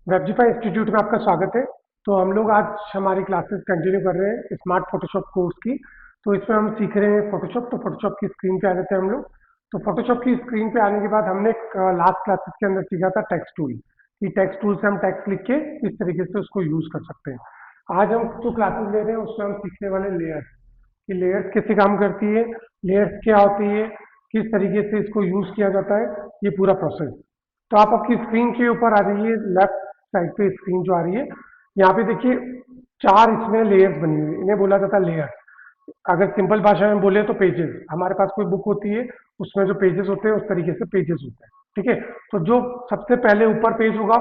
वेबजीफाई institute में आपका स्वागत है। तो हम लोग आज हमारी क्लासेस कंटिन्यू कर रहे हैं स्मार्ट फोटोशॉप कोर्स की। तो इसमें हम सीख रहे हैं फोटोशॉप। तो फोटोशॉप की स्क्रीन पे आ जाते हैं हम लोग। तो फोटोशॉप की स्क्रीन पे आने के बाद हमने लास्ट क्लासेस के अंदर सीखा था टेक्स्ट टूल, कि टेक्स्ट टूल से हम टेक्स्ट लिख के इस तरीके से उसको यूज कर सकते हैं। आज हम जो क्लासेस ले रहे हैं उसमें हम सीखने वाले लेयर्स, कि लेयर्स कैसे काम करती है, लेयर्स क्या होती है, किस तरीके से इसको यूज किया जाता है, ये पूरा प्रोसेस। तो आप आपकी स्क्रीन के ऊपर आ जाइए, लेफ्ट साइड पे स्क्रीन जो आ रही है, यहाँ पे देखिए चार इसमें लेयर्स बनी हुई है। इन्हें बोला जाता है लेयर। अगर सिंपल भाषा में बोले तो पेजेस। हमारे पास कोई बुक होती है, उसमें जो पेजेस होते हैं उस तरीके से पेजेस होते हैं। ठीक है। तो जो सबसे पहले ऊपर पेज होगा,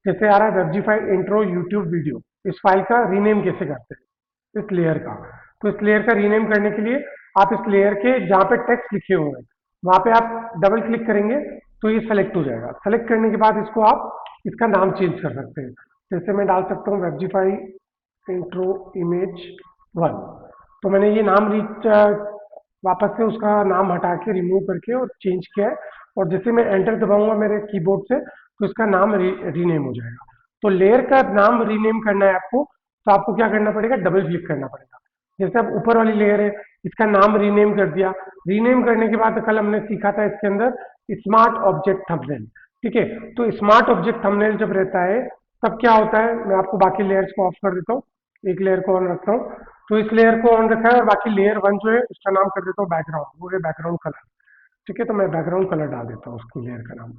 जैसे आ रहा है वेबजीफाई इंट्रो यूट्यूब वीडियो, इस फाइल का रीनेम कैसे करते हैं इस लेयर का। तो इस लेयर का रीनेम करने के लिए आप इस लेयर के जहाँ पे टेक्स्ट लिखे हुए हैं वहां पे आप डबल क्लिक करेंगे तो ये सेलेक्ट हो जाएगा। सेलेक्ट करने के बाद इसको आप इसका नाम चेंज कर सकते हैं। जैसे मैं डाल सकता हूँ वेबजीफाई इंट्रो इमेज 1। तो मैंने ये नाम वापस से उसका नाम हटा के रिमूव करके और चेंज किया है। और जैसे मैं एंटर दबाऊंगा मेरे कीबोर्ड से तो इसका नाम रीनेम हो जाएगा। तो लेयर का नाम रीनेम करना है आपको, तो आपको क्या करना पड़ेगा, डबल क्लिक करना पड़ेगा। जैसे अब ऊपर वाली लेयर है, इसका नाम रीनेम कर दिया। रीनेम करने के बाद कल हमने सीखा था इसके अंदर स्मार्ट ऑब्जेक्ट थंबनेल। ठीक है। तो स्मार्ट ऑब्जेक्ट थंबनेल जब रहता है तब क्या होता है, मैं आपको बाकी लेयर्स को ऑफ कर देता हूँ, एक लेयर को ऑन रखता हूँ। तो इस लेयर को ऑन रखा है और बाकी लेयर वन जो है उसका नाम कर देता हूँ बैकग्राउंड, वो है बैकग्राउंड कलर। ठीक है। तो मैं बैकग्राउंड कलर डाल देता हूँ उसकी लेयर का नाम।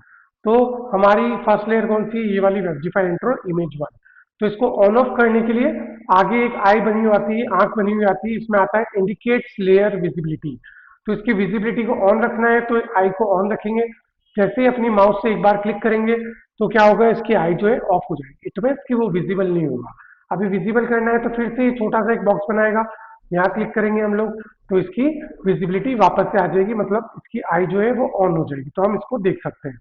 तो हमारी फर्स्ट लेयर कौन सी, ये वाली वेबजीफाई इंट्रो इमेज 1। तो इसको ऑन ऑफ करने के लिए आगे एक आई बनी हुई आती है, आंख बनी हुई आती है, इसमें आता है इंडिकेट्स लेयर विजिबिलिटी। तो इसकी विजिबिलिटी को ऑन रखना है तो आई को ऑन रखेंगे। जैसे ही अपनी माउस से एक बार क्लिक करेंगे तो क्या होगा, इसकी आई जो है ऑफ हो जाएगी। इट मीन्स कि वो विजिबल नहीं होगा। अभी विजिबल करना है तो फिर से छोटा सा एक बॉक्स बनाएगा, यहाँ क्लिक करेंगे हम लोग तो इसकी विजिबिलिटी वापस से आ जाएगी, मतलब इसकी आई जो है वो ऑन हो जाएगी, तो हम इसको देख सकते हैं।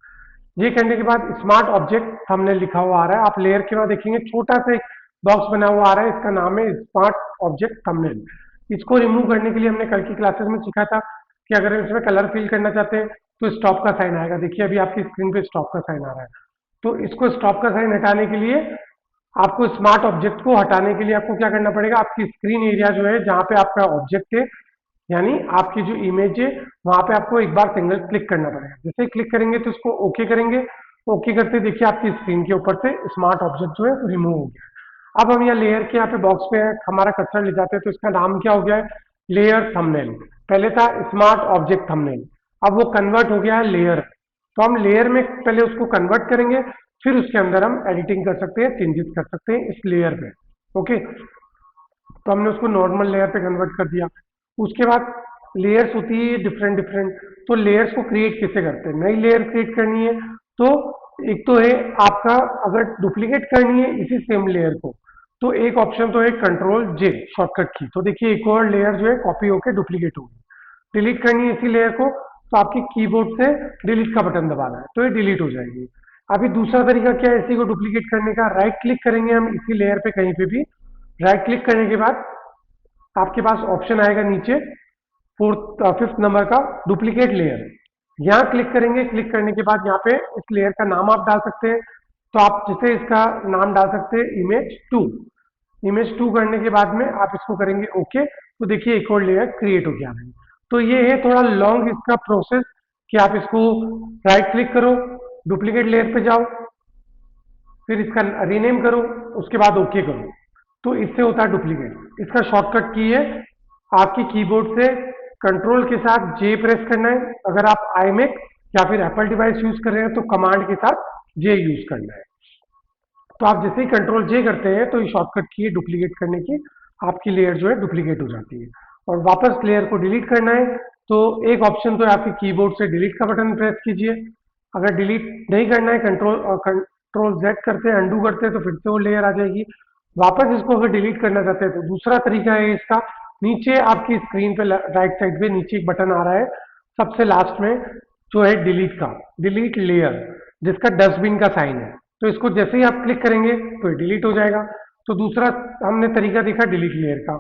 ये करने के बाद स्मार्ट ऑब्जेक्ट हमने लिखा हुआ आ रहा है, आप लेयर के बाद देखेंगे छोटा सा एक बॉक्स बना हुआ आ रहा है, इसका नाम है स्मार्ट ऑब्जेक्ट थंबनेल। इसको रिमूव करने के लिए हमने कल की क्लासेस में सीखा था कि अगर इसमें कलर फिल करना चाहते हैं तो स्टॉप का साइन आएगा। देखिए अभी आपकी स्क्रीन पे स्टॉप का साइन आ रहा है। तो इसको स्टॉप का साइन हटाने के लिए आपको स्मार्ट ऑब्जेक्ट को हटाने के लिए आपको क्या करना पड़ेगा, आपकी स्क्रीन एरिया जो है जहां पे आपका ऑब्जेक्ट है, यानी आपकी जो इमेज है, वहां पे आपको एक बार सिंगल क्लिक करना पड़ेगा। जैसे क्लिक करेंगे तो इसको ओके करेंगे। ओके करते देखिए आपकी स्क्रीन के ऊपर से स्मार्ट ऑब्जेक्ट जो है रिमूव हो गया। अब हम यहाँ लेयर के यहाँ पे बॉक्स पे हमारा कर्सर ले जाते हैं तो इसका नाम क्या हो गया है, लेयर थंबनेल। पहले था स्मार्ट ऑब्जेक्ट थंबनेल, अब वो कन्वर्ट हो गया है लेयर। तो हम लेयर में पहले उसको कन्वर्ट करेंगे, फिर उसके अंदर हम एडिटिंग कर सकते हैं, चेंजेस कर सकते हैं इस लेयर पे। ओके। तो हमने उसको नॉर्मल लेयर पे कन्वर्ट कर दिया। उसके बाद लेयर्स होती है डिफरेंट डिफरेंट। तो लेयर्स को क्रिएट कैसे करते हैं, नई लेयर क्रिएट करनी है तो एक तो है आपका, अगर डुप्लीकेट करनी है इसी सेम लेयर को तो एक ऑप्शन तो है कंट्रोल जे शॉर्टकट की। तो देखिए एक और लेयर जो है कॉपी होकर डुप्लीकेट होगी। डिलीट करनी है इसी लेयर को तो आपकी कीबोर्ड से डिलीट का बटन दबाना है तो ये डिलीट हो जाएगी। अभी दूसरा तरीका क्या है इसी को डुप्लीकेट करने का, राइट क्लिक करेंगे हम इसी लेयर पे कहीं पे भी। राइट क्लिक करने के बाद आपके पास ऑप्शन आएगा नीचे फोर्थ फिफ्थ नंबर का डुप्लीकेट लेयर, यहाँ क्लिक करेंगे। क्लिक करने के बाद यहाँ पे इस लेयर का नाम आप डाल सकते हैं। तो आप जैसे इसका नाम डाल सकते हैं इमेज 2। इमेज 2 करने के बाद में आप इसको करेंगे ओके, तो देखिए एक और लेयर क्रिएट हो गया है। तो ये है थोड़ा लॉन्ग इसका प्रोसेस कि आप इसको राइट क्लिक करो, डुप्लीकेट लेयर पे जाओ, फिर इसका रीनेम करो, उसके बाद ओके करो, तो इससे होता है डुप्लीकेट। इसका शॉर्टकट की है आपकी कीबोर्ड से कंट्रोल के साथ जे प्रेस करना है। अगर आप iMac या फिर एप्पल डिवाइस यूज कर रहे हैं तो कमांड के साथ जे यूज करना है। तो आप जैसे ही कंट्रोल जे करते हैं तो ये शॉर्टकट की है डुप्लीकेट करने की, आपकी लेयर जो है डुप्लीकेट हो जाती है। और वापस लेयर को डिलीट करना है तो एक ऑप्शन तो है आपके कीबोर्ड से डिलीट का बटन प्रेस कीजिए। अगर डिलीट नहीं करना है कंट्रोल जेड करते हैं, अंडू करते हैं, तो फिर से वो लेयर आ जाएगी। वापस इसको अगर डिलीट करना चाहते हैं तो दूसरा तरीका है इसका, नीचे आपकी स्क्रीन पे राइट साइड पे नीचे एक बटन आ रहा है सबसे लास्ट में जो है डिलीट का, डिलीट लेयर, जिसका डस्टबिन का साइन है। तो इसको जैसे ही आप क्लिक करेंगे तो ये डिलीट हो जाएगा। तो दूसरा हमने तरीका देखा डिलीट लेयर का।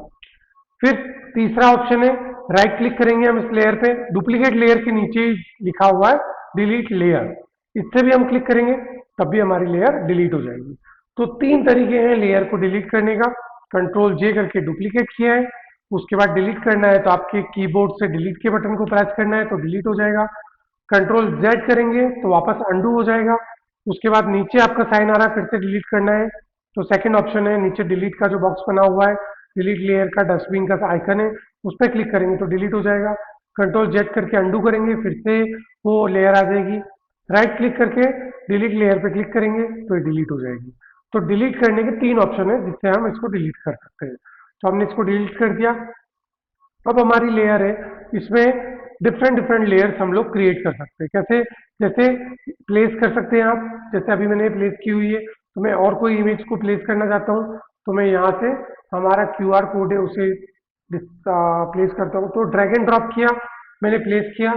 फिर तीसरा ऑप्शन है राइट क्लिक करेंगे हम इस लेयर पे, डुप्लीकेट लेयर के नीचे ही लिखा हुआ है डिलीट लेयर, इससे भी हम क्लिक करेंगे तब भी हमारी लेयर डिलीट हो जाएगी। तो तीन तरीके हैं लेयर को डिलीट करने का। कंट्रोल जे करके डुप्लीकेट किया है, उसके बाद डिलीट करना है तो आपके कीबोर्ड से डिलीट के बटन को प्रेस करना है तो डिलीट हो जाएगा। कंट्रोल जेड करेंगे तो वापस अंडू हो जाएगा। उसके बाद नीचे आपका साइन आ रहा है, फिर से डिलीट करना है तो सेकंड ऑप्शन है नीचे डिलीट का जो बॉक्स बना हुआ है, डिलीट लेयर का डस्टबिन का आइकन है, उस पर क्लिक करेंगे तो डिलीट हो जाएगा। कंट्रोल जेड करके अंडू करेंगे, फिर से वो लेयर आ जाएगी। राइट क्लिक करके डिलीट लेयर पे क्लिक करेंगे तो ये डिलीट हो जाएगी। तो डिलीट करने के तीन ऑप्शन है जिससे हम इसको डिलीट कर सकते हैं। तो हमने इसको डिलीट कर दिया। अब हमारी लेयर है, इसमें डिफरेंट डिफरेंट लेयर्स हम लोग क्रिएट कर सकते हैं। कैसे? जैसे प्लेस कर सकते हैं आप, जैसे अभी मैंने प्लेस की हुई है, तो मैं और कोई इमेज को प्लेस करना चाहता हूँ तो मैं यहाँ से हमारा क्यूआर कोड है उसे प्लेस करता हूँ। तो ड्रैग एंड ड्रॉप किया, मैंने प्लेस किया,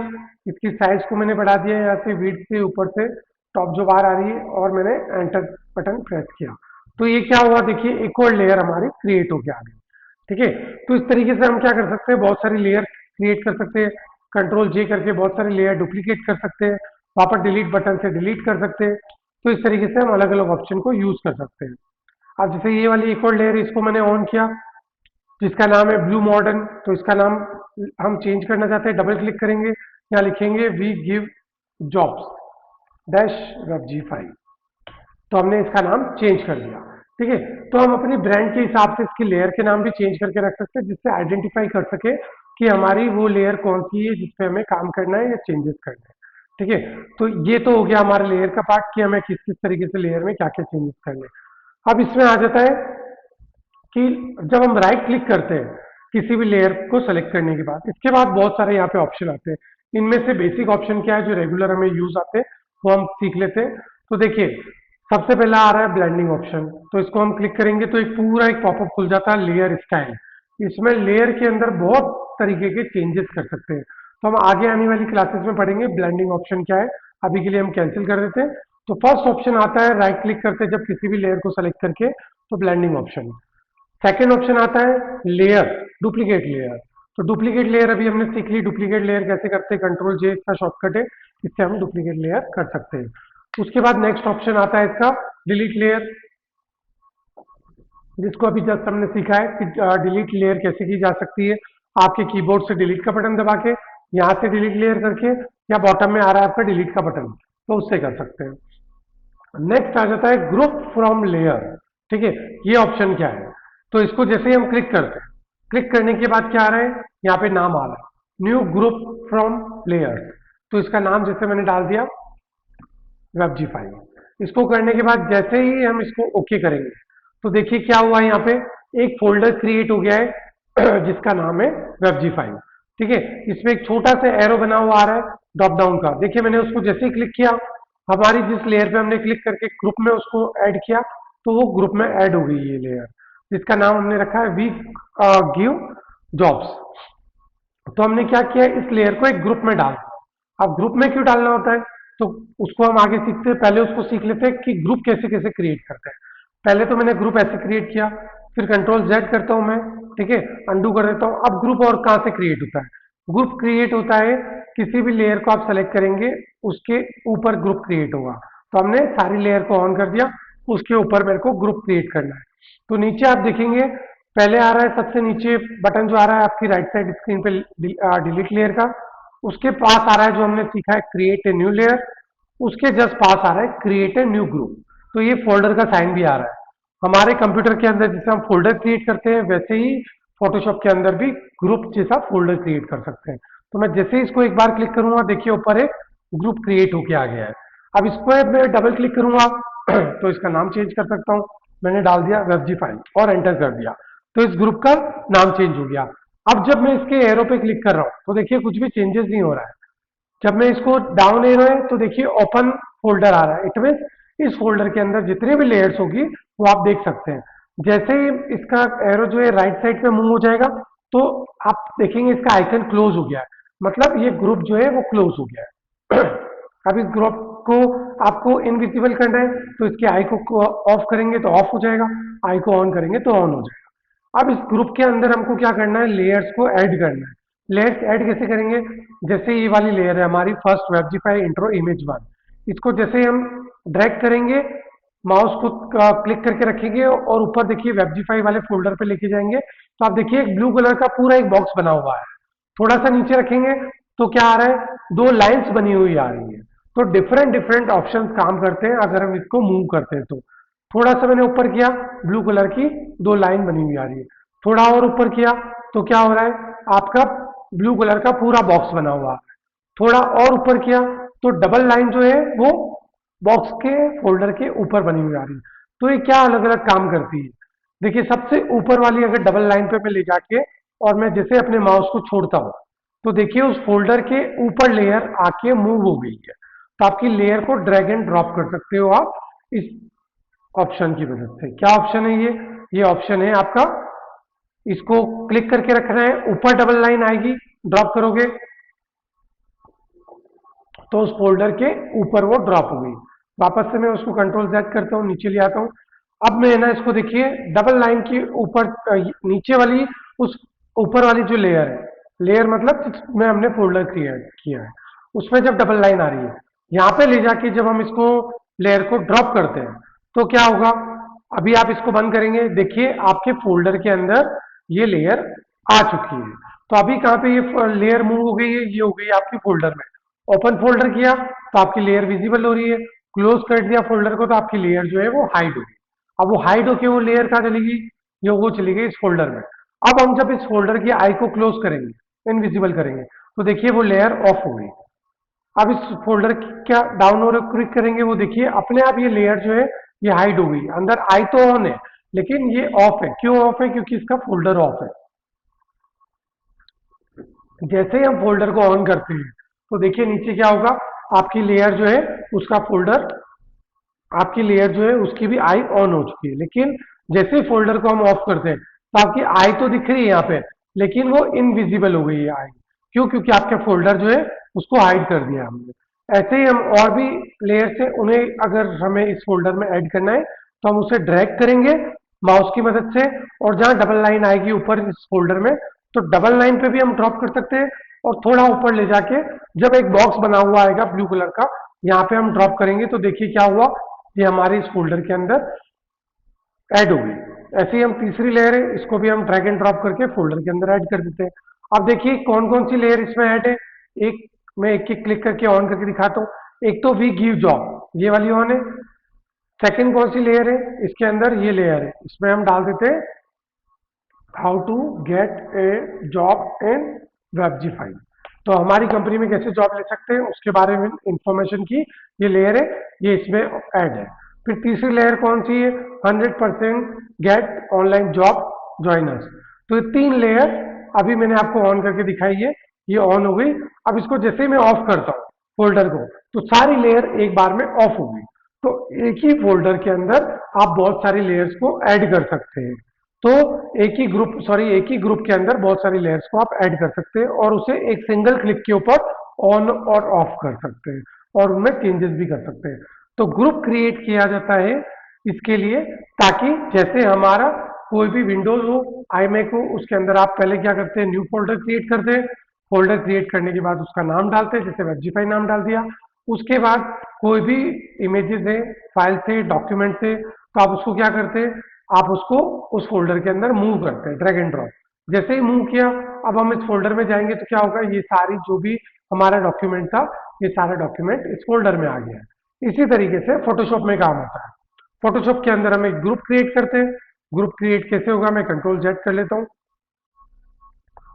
इसकी साइज को मैंने बढ़ा दिया यहाँ से, विड्थ से ऊपर से टॉप जो बाहर आ रही है, और मैंने एंटर बटन प्रेस किया। तो ये क्या हुआ, देखिए एक और लेयर हमारी क्रिएट होके आ गई। ठीक है, तो इस तरीके से हम क्या कर सकते हैं, बहुत सारी लेयर क्रिएट कर सकते हैं। कंट्रोल जे करके बहुत सारी लेयर डुप्लीकेट कर सकते हैं, वापस डिलीट बटन से डिलीट कर सकते हैं। तो इस तरीके से हम अलग अलग ऑप्शन को यूज कर सकते हैं। अब जैसे ये वाली एक और लेयर, इसको मैंने ऑन किया जिसका नाम है ब्लू मॉडर्न, तो इसका नाम हम चेंज करना चाहते हैं। डबल क्लिक करेंगे, यहाँ लिखेंगे we give jobs dash web G 5, तो हमने इसका नाम चेंज कर दिया। ठीक है, तो हम अपनी ब्रांड के हिसाब से इसकी लेयर के नाम भी चेंज करके रख सकते हैं, जिससे आइडेंटिफाई कर सके कि हमारी वो लेयर कौन सी है जिसपे हमें काम करना है या चेंजेस करना है। ठीक है, तो ये तो हो गया हमारे लेयर का पार्ट कि हमें किस किस तरीके से लेयर में क्या क्या चेंजेस करने हैं। अब इसमें आ जाता है कि जब हम राइट क्लिक करते हैं किसी भी लेयर को सेलेक्ट करने के बाद, इसके बाद बहुत सारे यहाँ पे ऑप्शन आते हैं। इनमें से बेसिक ऑप्शन क्या है जो रेगुलर हमें यूज आते हैं वो हम सीख लेते हैं। तो देखिए, सबसे पहला आ रहा है ब्लेंडिंग ऑप्शन, तो इसको हम क्लिक करेंगे तो एक पूरा एक पॉपअप खुल जाता है लेयर स्टाइल। इसमें लेयर के अंदर बहुत तरीके के चेंजेस कर सकते हैं। तो हम आगे आने वाली क्लासेस में पढ़ेंगे ब्लेंडिंग ऑप्शन क्या है। अभी के लिए हम कैंसिल कर देते हैं। तो फर्स्ट ऑप्शन आता है राइट क्लिक करते जब किसी भी लेयर को सेलेक्ट करके, तो ब्लेंडिंग ऑप्शन। सेकेंड ऑप्शन आता है लेयर, डुप्लीकेट लेयर। तो डुप्लीकेट लेयर अभी हमने सीख ली, डुप्लीकेट लेयर कैसे करते हैं, कंट्रोल जे इसका शॉर्टकट है, इससे हम डुप्लीकेट लेयर कर सकते हैं। उसके बाद नेक्स्ट ऑप्शन आता है इसका डिलीट लेयर, जिसको अभी जस्ट हमने सीखा है कि डिलीट लेयर कैसे की जा सकती है। आपके कीबोर्ड से डिलीट का बटन दबा के, यहाँ से डिलीट लेयर करके, या बॉटम में आ रहा है आपका डिलीट का बटन, तो उससे कर सकते हैं। नेक्स्ट आ जाता है ग्रुप फ्रॉम लेयर। ठीक है, ये ऑप्शन क्या है, तो इसको जैसे ही हम क्लिक करते हैं, क्लिक करने के बाद क्या आ रहा है, यहाँ पे नाम आ रहा है न्यू ग्रुप फ्रॉम लेयर। तो इसका नाम जैसे मैंने डाल दिया वेब जी 5। इसको करने के बाद जैसे ही हम इसको ओके करेंगे तो देखिए क्या हुआ है, यहाँ पे एक फोल्डर क्रिएट हो गया है जिसका नाम है वेब जी 5। ठीक है, इसमें एक छोटा सा एरो बना हुआ आ रहा है ड्रॉप डाउन का। देखिए मैंने उसको जैसे ही क्लिक किया, हमारी जिस लेयर पे हमने क्लिक करके ग्रुप में उसको ऐड किया, तो वो ग्रुप में ऐड हो गई ये लेयर, जिसका नाम हमने रखा है वी गिव जॉब्स। तो हमने क्या किया, इस लेयर को एक ग्रुप में डाल दिया। अब ग्रुप में क्यों डालना होता है, तो उसको हम आगे सीखते हैं। पहले उसको सीख लेते हैं कि ग्रुप कैसे कैसे क्रिएट करते हैं। पहले तो मैंने ग्रुप ऐसे क्रिएट किया, फिर कंट्रोल जेड करता हूं मैं, ठीक है, अंडू कर देता हूं। अब ग्रुप और कहां से क्रिएट होता है, ग्रुप क्रिएट होता है किसी भी लेयर को आप सेलेक्ट करेंगे उसके ऊपर ग्रुप क्रिएट होगा। तो हमने सारी लेयर को ऑन कर दिया, उसके ऊपर मेरे को ग्रुप क्रिएट करना है। तो नीचे आप देखेंगे पहले आ रहा है सबसे नीचे बटन जो आ रहा है आपकी राइट साइड स्क्रीन पे डिलीट लेयर का, उसके पास आ रहा है जो हमने सीखा है क्रिएट ए न्यू लेयर, उसके जस्ट पास आ रहा है क्रिएट ए न्यू ग्रुप। तो ये फोल्डर का साइन भी आ रहा है। हमारे कंप्यूटर के अंदर जैसे हम फोल्डर क्रिएट करते हैं वैसे ही फोटोशॉप के अंदर भी ग्रुप जैसा फोल्डर क्रिएट कर सकते हैं। तो मैं जैसे ही इसको एक बार क्लिक करूंगा, देखिए ऊपर एक ग्रुप क्रिएट होके आ गया है। अब इसको मैं डबल क्लिक करूंगा तो इसका नाम चेंज कर सकता हूं। मैंने डाल दिया वेब जी 5 और एंटर कर दिया, तो इस ग्रुप का नाम चेंज हो गया। अब जब मैं इसके एरो पे क्लिक कर रहा हूं तो देखिए कुछ भी चेंजेस नहीं हो रहा है। जब मैं इसको डाउन एरो है तो देखिए ओपन फोल्डर आ रहा है, इट मीन इस फोल्डर के अंदर जितने भी लेयर्स होगी वो आप देख सकते हैं। जैसे ही इसका एरो जो है राइट साइड पे मूव हो जाएगा तो आप देखेंगे इसका आइकन क्लोज हो गया है, मतलब ये ग्रुप जो है वो क्लोज हो गया है। अब इस ग्रुप को आपको इनविजिबल करना है तो इसके आई को ऑफ करेंगे तो ऑफ हो जाएगा, आई को ऑन करेंगे तो ऑन हो जाएगा। अब इस ग्रुप के अंदर हमको क्या करना है, लेयर्स को ऐड करना है। लेयर्स ऐड कैसे करेंगे, जैसे ये वाली लेयर है हमारी first web G 5 intro image 1, इसको जैसे हम ड्रैग करेंगे माउस को क्लिक करके रखेंगे और ऊपर देखिए वेबजीफाई वाले फोल्डर पे लेके जाएंगे, तो आप देखिए एक ब्लू कलर का पूरा एक बॉक्स बना हुआ है। थोड़ा सा नीचे रखेंगे तो क्या आ रहा है, दो लाइंस बनी हुई आ रही है। तो डिफरेंट डिफरेंट ऑप्शंस काम करते हैं अगर हम इसको मूव करते हैं तो। थोड़ा सा मैंने ऊपर किया, ब्लू कलर की दो लाइन बनी हुई आ रही है। थोड़ा और ऊपर किया तो क्या हो रहा है, आपका ब्लू कलर का पूरा बॉक्स बना हुआ है। थोड़ा और ऊपर किया तो डबल लाइन जो है वो बॉक्स के फोल्डर के ऊपर बनी हुई आ रही है। तो ये क्या अलग अलग काम करती है, देखिए सबसे ऊपर वाली अगर डबल लाइन पे मैं ले जाके और मैं जैसे अपने माउस को छोड़ता हूं, तो देखिए उस फोल्डर के ऊपर लेयर आके मूव हो गई है। तो आपकी लेयर को ड्रैग एंड ड्रॉप कर सकते हो आप इस ऑप्शन की मदद से। क्या ऑप्शन है ये ऑप्शन है आपका, इसको क्लिक करके रखना है, ऊपर डबल लाइन आएगी, ड्रॉप करोगे तो उस फोल्डर के ऊपर वो ड्रॉप हो गई। वापस से मैं उसको कंट्रोल जेड करता हूँ, नीचे ले आता हूँ। अब मैं ना इसको देखिए डबल लाइन की ऊपर नीचे वाली उस ऊपर वाली जो लेयर है, लेयर मतलब जिसमें हमने फोल्डर क्रिएट किया है, उसमें जब डबल लाइन आ रही है, यहाँ पे ले जाके जब हम इसको लेयर को ड्रॉप करते हैं तो क्या होगा, अभी आप इसको बंद करेंगे, देखिए आपके फोल्डर के अंदर ये लेयर आ चुकी है। तो अभी कहाँ पे ये लेयर मूव हो गई है, ये हो गई आपकी फोल्डर में। ओपन फोल्डर किया तो आपकी लेयर विजिबल हो रही है, क्लोज कर दिया फोल्डर को तो आपकी लेयर जो है वो हाइड होगी। अब वो हाइड होके वो लेयर कहाँ चलेगी, ये वो चली गई इस फोल्डर में। अब हम जब इस फोल्डर की आई को क्लोज करेंगे, इनविजिबल करेंगे, तो देखिए वो लेयर ऑफ हो गई। अब इस फोल्डर क्या डाउन और क्लिक करेंगे, वो देखिए अपने आप ये लेयर जो है ये हाइड हो गई। अंदर आई तो ऑन है लेकिन ये ऑफ है। क्यों ऑफ है, क्योंकि इसका फोल्डर ऑफ है। जैसे ही हम फोल्डर को ऑन करते हैं तो देखिए नीचे क्या होगा, आपकी लेयर जो है उसका फोल्डर, आपकी लेयर जो है उसकी भी आई ऑन हो चुकी है। लेकिन जैसे ही फोल्डर को हम ऑफ करते हैं तो आपकी आई तो दिख रही है यहाँ पे, लेकिन वो इनविजिबल हो गई है आई। क्यों, क्योंकि आपके फोल्डर जो है उसको हाइड कर दिया हमने। ऐसे ही हम और भी लेयर से उन्हें अगर हमें इस फोल्डर में ऐड करना है तो हम उसे ड्रैग करेंगे माउस की मदद से, और जहां डबल लाइन आएगी ऊपर इस फोल्डर में, तो डबल लाइन पे भी हम ड्रॉप कर सकते हैं। और थोड़ा ऊपर ले जाके जब एक बॉक्स बना हुआ आएगा ब्लू कलर का, यहाँ पे हम ड्रॉप करेंगे तो देखिए क्या हुआ, ये हमारे इस फोल्डर के अंदर ऐड हो गई। ऐसे ही हम तीसरी लेयर है, इसको भी हम ड्रैग एंड ड्रॉप करके फोल्डर के अंदर ऐड कर देते हैं। अब देखिए कौन कौन सी लेयर इसमें ऐड है, एक मैं एक एक क्लिक करके ऑन करके दिखाता हूँ। एक तो वी गिव जॉब, ये वाली ऑन है। सेकंड कौन सी लेयर है, इसके अंदर ये लेयर है, इसमें हम डाल देते हैं how to get a job in Webgify. तो हमारी कंपनी में कैसे जॉब ले सकते हैं उसके बारे में इंफॉर्मेशन की ये लेयर है, ये इसमें ऐड है। फिर तीसरी लेयर कौन सी है, 100% गेट ऑनलाइन जॉब ज्वाइनर्स। तो ये तीन लेयर अभी मैंने आपको ऑन करके दिखाई है, ये ऑन हो गई। अब इसको जैसे मैं ऑफ करता हूँ फोल्डर को, तो सारी लेयर एक बार में ऑफ हो गई। तो एक ही फोल्डर के अंदर आप बहुत सारी लेयर्स को ऐड कर सकते हैं। तो एक ही ग्रुप के अंदर बहुत सारी लेयर्स को आप ऐड कर सकते हैं और उसे एक सिंगल क्लिक के ऊपर ऑन और ऑफ कर सकते हैं और उनमें चेंजेस भी कर सकते हैं। तो ग्रुप क्रिएट किया जाता है इसके लिए, ताकि जैसे हमारा कोई भी विंडोज हो, आईमैक हो, उसके अंदर आप पहले क्या करते हैं, न्यू फोल्डर क्रिएट करते हैं। फोल्डर क्रिएट करने के बाद उसका नाम डालते हैं, जैसे वेबजीफाई नाम डाल दिया। उसके बाद कोई भी इमेजेस है, फाइल्स है, डॉक्यूमेंट्स है, तो आप उसको क्या करते हैं, आप उसको उस फोल्डर के अंदर मूव करते हैं, ड्रैग एंड ड्रॉप। जैसे ही मूव किया, अब हम इस फोल्डर में जाएंगे तो क्या होगा, ये सारी जो भी हमारा डॉक्यूमेंट था, ये सारा डॉक्यूमेंट इस फोल्डर में आ गया है। इसी तरीके से फोटोशॉप में काम होता है। फोटोशॉप के अंदर हम एक ग्रुप क्रिएट करते हैं। ग्रुप क्रिएट कैसे होगा, मैं कंट्रोल जेड कर लेता हूं,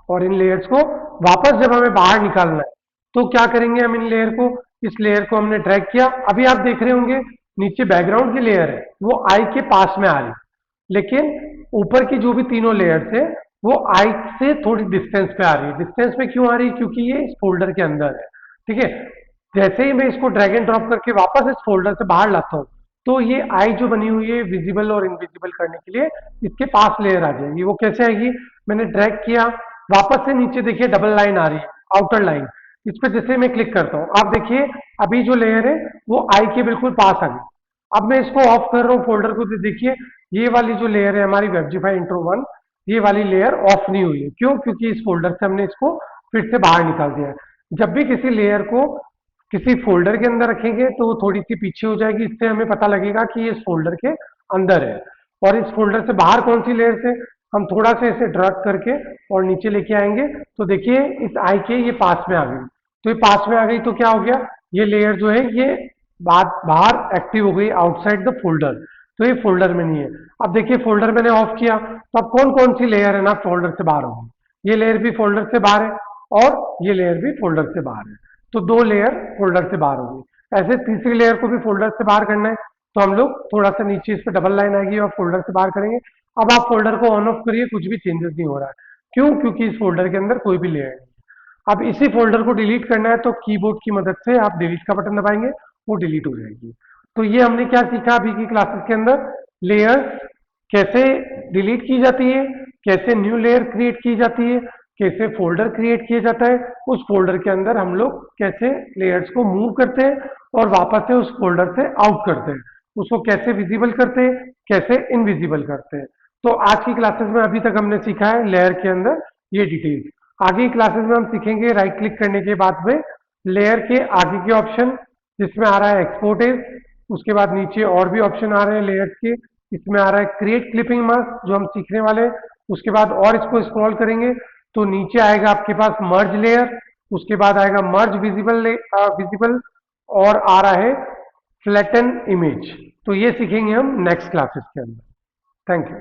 और इन लेयर्स को वापस जब हमें बाहर निकालना है तो क्या करेंगे, हम इन लेयर को, इस लेयर को हमने ड्रैग किया। अभी आप देख रहे होंगे नीचे बैकग्राउंड की लेयर है वो आई के पास में आ रही है, लेकिन ऊपर की जो भी तीनों लेयर्स है वो आई से थोड़ी डिस्टेंस पे आ रही है। डिस्टेंस में क्यों आ रही है, क्योंकि ये इस फोल्डर के अंदर है। ठीक है, जैसे ही मैं इसको ड्रैग एंड ड्रॉप करके वापस इस फोल्डर से बाहर लाता हूँ तो ये आई जो बनी हुई है विजिबल और इनविजिबल करने के लिए इसके पास लेयर आ जाएगी। वो कैसे आएगी, मैंने ड्रैग किया, वापस से नीचे देखिए डबल लाइन आ रही है, आउटर लाइन। इस पर जैसे मैं क्लिक करता हूँ, आप देखिए अभी जो लेयर है वो आई के बिल्कुल पास आ गई। अब मैं इसको ऑफ कर रहा हूँ फोल्डर को, तो देखिए ये वाली जो लेयर है हमारी वेबजीफाई इंट्रो 1, ये वाली लेयर ऑफ नहीं हुई है। क्यों, क्योंकि इस फोल्डर से हमने इसको फिर से बाहर निकाल दिया है। जब भी किसी लेयर को किसी फोल्डर के अंदर रखेंगे तो वो थोड़ी सी पीछे हो जाएगी, इससे हमें पता लगेगा कि ये इस फोल्डर के अंदर है। और इस फोल्डर से बाहर कौन सी लेयर से, हम थोड़ा सा इसे ड्रैग करके और नीचे लेके आएंगे तो देखिए इस आई के ये पास में आ गई। तो ये पास में आ गई तो क्या हो गया, ये लेयर जो है ये बाहर एक्टिव हो गई आउटसाइड द फोल्डर। तो ये फोल्डर में नहीं है। अब देखिए फोल्डर मैंने ऑफ किया तो अब कौन कौन सी लेयर है ना फोल्डर से बाहर होगी, ये लेयर भी फोल्डर से बाहर है और ये लेयर भी फोल्डर से बाहर है। तो दो लेयर फोल्डर से बाहर होगी। ऐसे तीसरी लेयर को भी फोल्डर से बाहर करना है तो हम लोग थोड़ा सा नीचे इस पर डबल लाइन आएगी और फोल्डर से बाहर करेंगे। अब आप फोल्डर को ऑन ऑफ करिए, कुछ भी चेंजेस नहीं हो रहा है। क्यों? क्योंकि इस फोल्डर के अंदर कोई भी लेयर नहीं। अब इसी फोल्डर को डिलीट करना है तो कीबोर्ड की मदद से आप डिलीट का बटन दबाएंगे, वो डिलीट हो जाएगी। तो ये हमने क्या सीखा अभी की क्लासेस के अंदर, लेयर्स कैसे डिलीट की जाती है, कैसे न्यू लेयर क्रिएट की जाती है, कैसे फोल्डर क्रिएट किया जाता है, उस फोल्डर के अंदर हम लोग कैसे लेयर्स को मूव करते हैं और वापस से उस फोल्डर से आउट करते हैं, उसको कैसे विजिबल करते हैं, कैसे इनविजिबल करते हैं। तो आज की क्लासेस में अभी तक हमने सीखा है लेयर के अंदर ये डिटेल्स। आगे की क्लासेस में हम सीखेंगे राइट क्लिक करने के बाद में लेयर के आगे के ऑप्शन, जिसमें आ रहा है एक्सपोर्ट एज, उसके बाद नीचे और भी ऑप्शन आ रहे हैं लेयर्स के, इसमें आ रहा है क्रिएट क्लिपिंग मास्क जो हम सीखने वाले हैं। उसके बाद और इसको स्क्रॉल करेंगे तो नीचे आएगा आपके पास मर्ज लेयर, उसके बाद आएगा मर्ज विजिबल विजिबल, और आ रहा है फ्लैटन इमेज। तो ये सीखेंगे हम नेक्स्ट क्लासेस के अंदर। Thank you.